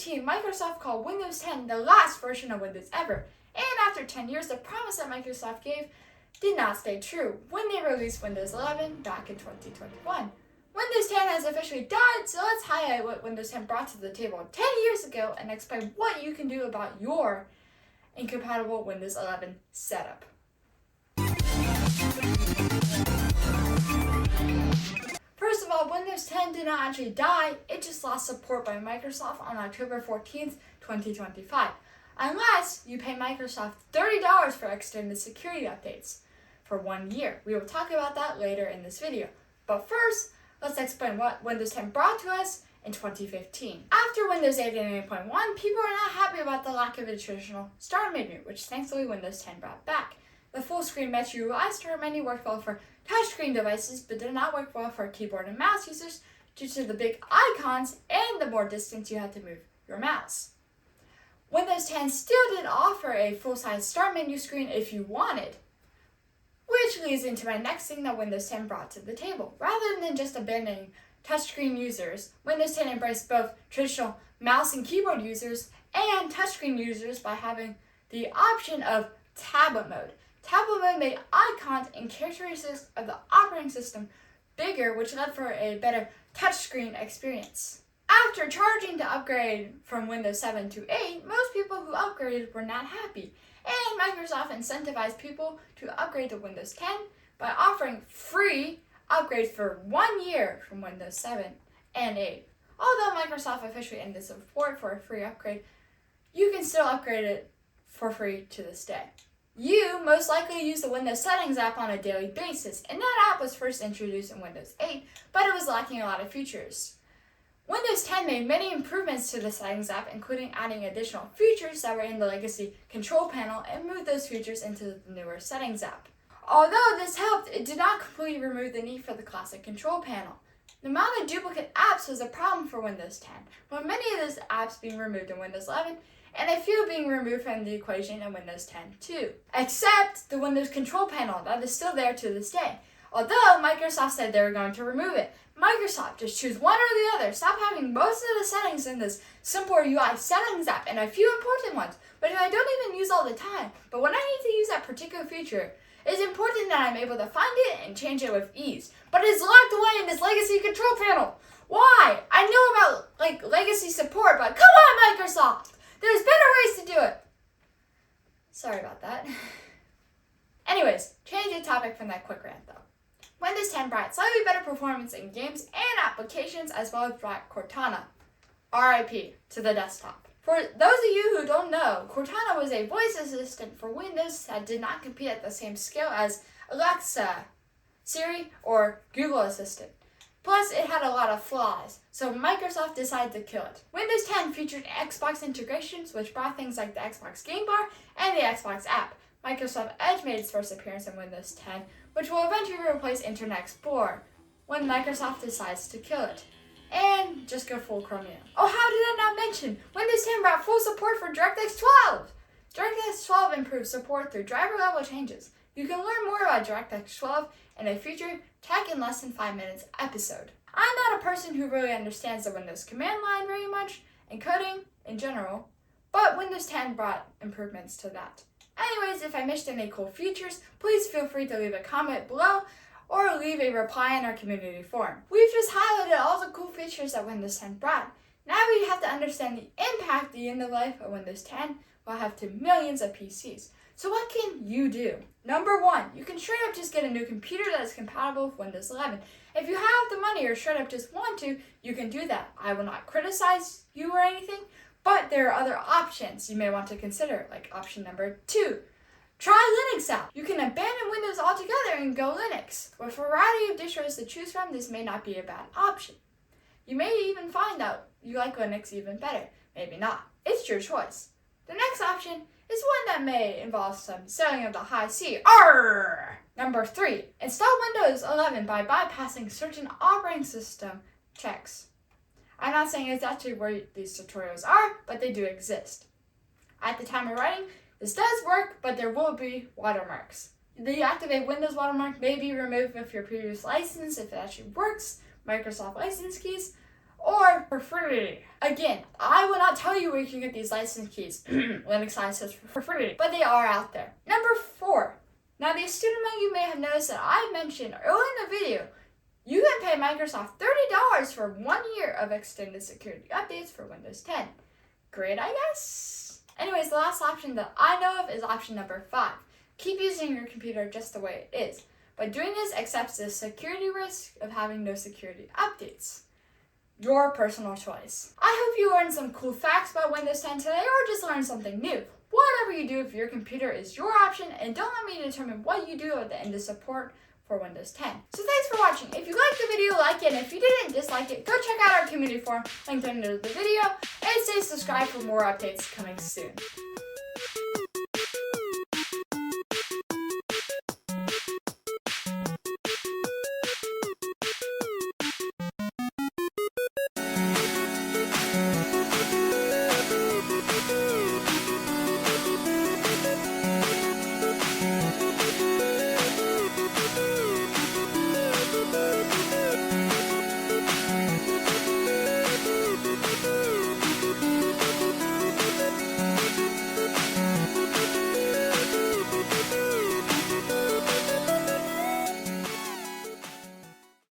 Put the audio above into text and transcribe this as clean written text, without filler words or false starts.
2015, Microsoft called Windows 10 the last version of Windows ever, and after 10 years, the promise that Microsoft gave did not stay true when they released Windows 11 back in 2021. Windows 10 has officially died, so let's highlight what Windows 10 brought to the table 10 years ago and explain what you can do about your incompatible Windows 11 setup. First of all, Windows 10 did not actually die, it just lost support by Microsoft on October 14th, 2025. Unless you pay Microsoft $30 for extended security updates for 1 year. We will talk about that later in this video. But first, let's explain what Windows 10 brought to us in 2015. After Windows 8 and 8.1, people were not happy about the lack of a traditional start menu, which thankfully Windows 10 brought back. The full screen Metro UI start menu worked well for touchscreen devices, but did not work well for keyboard and mouse users due to the big icons and the more distance you had to move your mouse. Windows 10 still did offer a full-size start menu screen if you wanted, which leads into my next thing that Windows 10 brought to the table. Rather than just abandoning touchscreen users, Windows 10 embraced both traditional mouse and keyboard users and touchscreen users by having the option of tablet mode. Tablet mode made icons and characteristics of the operating system bigger, which led for a better touchscreen experience. After charging to upgrade from Windows 7 to 8, most people who upgraded were not happy, and Microsoft incentivized people to upgrade to Windows 10 by offering free upgrades for 1 year from Windows 7 and 8. Although Microsoft officially ended support for a free upgrade, you can still upgrade it for free to this day. You most likely use the Windows Settings app on a daily basis, and that app was first introduced in Windows 8, but it was lacking a lot of features. Windows 10 made many improvements to the Settings app, including adding additional features that were in the legacy control panel and moved those features into the newer Settings app. Although this helped, it did not completely remove the need for the classic control panel. The amount of duplicate apps was a problem for Windows 10, with many of those apps being removed in Windows 11, and a few being removed from the equation in Windows 10 too. Except the Windows control panel that is still there to this day. Although Microsoft said they were going to remove it. Microsoft, just choose one or the other. Stop having most of the settings in this simpler UI Settings app and a few important ones, which I don't even use all the time. But when I need to use that particular feature, it's important that I'm able to find it and change it with ease. But it's locked away in this legacy control panel. Why? I know about legacy support, but come on, Microsoft! There's better ways to do it. Sorry about that. Anyways, change the topic from that quick rant though. Windows 10 brought slightly better performance in games and applications, as well as brought Cortana, RIP, to the desktop. For those of you who don't know, Cortana was a voice assistant for Windows that did not compete at the same scale as Alexa, Siri, or Google Assistant. Plus, it had a lot of flaws, so Microsoft decided to kill it. Windows 10 featured Xbox integrations, which brought things like the Xbox Game Bar and the Xbox app. Microsoft Edge made its first appearance in Windows 10, which will eventually replace Internet Explorer when Microsoft decides to kill it. And just go full Chromium. Oh, how did I not mention? Windows 10 brought full support for DirectX 12! DirectX 12 improved support through driver level changes. You can learn more about DirectX 12 in a future Tech in Less Than 5 Minutes episode. I'm not a person who really understands the Windows command line very much, and coding in general, but Windows 10 brought improvements to that. Anyways, if I missed any cool features, please feel free to leave a comment below or leave a reply in our community forum. We've just highlighted all the cool features that Windows 10 brought. Now we have to understand the impact the end of life of Windows 10 will have to millions of PCs. So what can you do? Number 1, you can straight up just get a new computer that is compatible with Windows 11. If you have the money or straight up just want to, you can do that. I will not criticize you or anything, but there are other options you may want to consider, like option number 2. Try Linux out. You can abandon Windows altogether and go Linux. With a variety of distros to choose from, this may not be a bad option. You may even find out you like Linux even better. Maybe not. It's your choice. The next option is one that may involve some selling of the high C. Arrgh! Number 3, install Windows 11 by bypassing certain operating system checks. I'm not saying exactly where these tutorials are, but they do exist. At the time of writing, this does work, but there will be watermarks. The deactivate Windows watermark may be removed with your previous license if it actually works, Microsoft license keys, or for free. Again, I will not tell you where you can get these license keys, Linux license for free, but they are out there. Number 4. Now, the student among you may have noticed that I mentioned earlier in the video, you can pay Microsoft $30 for 1 year of extended security updates for Windows 10. Great, I guess? Anyways, the last option that I know of is option number 5. Keep using your computer just the way it is. By doing this, accepts the security risk of having no security updates. Your personal choice. I hope you learned some cool facts about Windows 10 today, or just learned something new. Whatever you do for your computer is your option, and don't let me determine what you do at the end of support for Windows 10. So thanks for watching. If you liked the video, like it, and if you didn't, dislike it. Go check out our community forum, linked under the video, and stay subscribed for more updates coming soon.